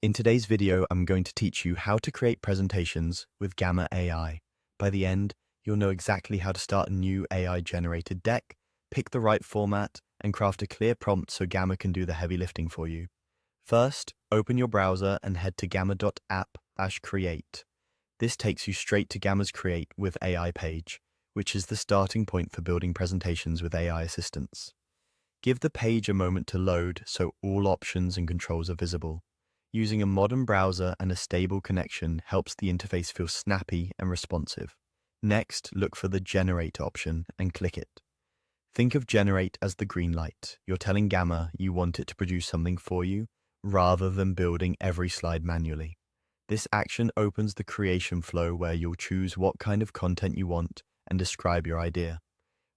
In today's video, I'm going to teach you how to create presentations with Gamma AI. By the end, you'll know exactly how to start a new AI-generated deck, pick the right format, and craft a clear prompt so Gamma can do the heavy lifting for you. First, open your browser and head to gamma.app/create. This takes you straight to Gamma's Create with AI page, which is the starting point for building presentations with AI assistants. Give the page a moment to load so all options and controls are visible. Using a modern browser and a stable connection helps the interface feel snappy and responsive. Next, look for the Generate option and click it. Think of Generate as the green light. You're telling Gamma you want it to produce something for you, rather than building every slide manually. This action opens the creation flow where you'll choose what kind of content you want and describe your idea.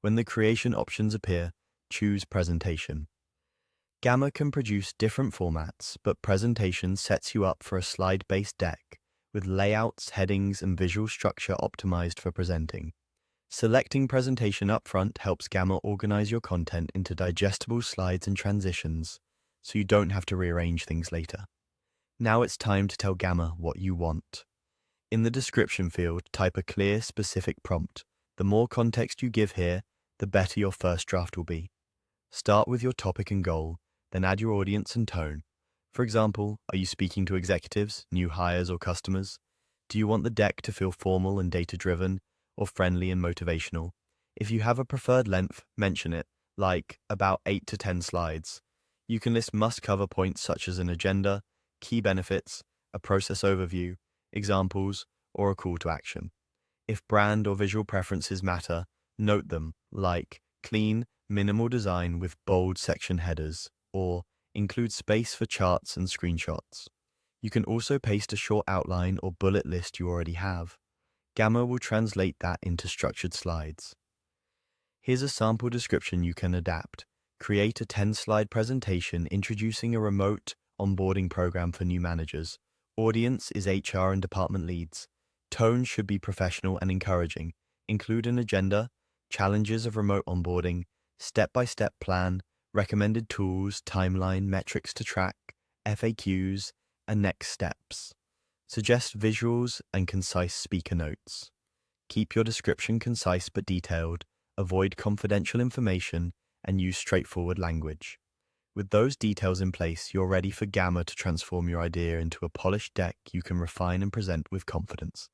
When the creation options appear, choose Presentation. Gamma can produce different formats, but Presentation sets you up for a slide-based deck with layouts, headings, and visual structure optimized for presenting. Selecting Presentation upfront helps Gamma organize your content into digestible slides and transitions, so you don't have to rearrange things later. Now it's time to tell Gamma what you want. In the description field, type a clear, specific prompt. The more context you give here, the better your first draft will be. Start with your topic and goal, then add your audience and tone. For example, are you speaking to executives, new hires, or customers? Do you want the deck to feel formal and data-driven, or friendly and motivational? If you have a preferred length, mention it, like about 8 to 10 slides. You can list must-cover points such as an agenda, key benefits, a process overview, examples, or a call to action. If brand or visual preferences matter, note them, like clean, minimal design with bold section headers, or include space for charts and screenshots. You can also paste a short outline or bullet list you already have. Gamma will translate that into structured slides. Here's a sample description you can adapt. Create a 10-slide presentation introducing a remote onboarding program for new managers. Audience is HR and department leads. Tone should be professional and encouraging. Include an agenda, challenges of remote onboarding, step-by-step plan, recommended tools, timeline, metrics to track, FAQs, and next steps. Suggest visuals and concise speaker notes. Keep your description concise but detailed, avoid confidential information, and use straightforward language. With those details in place, you're ready for Gamma to transform your idea into a polished deck you can refine and present with confidence.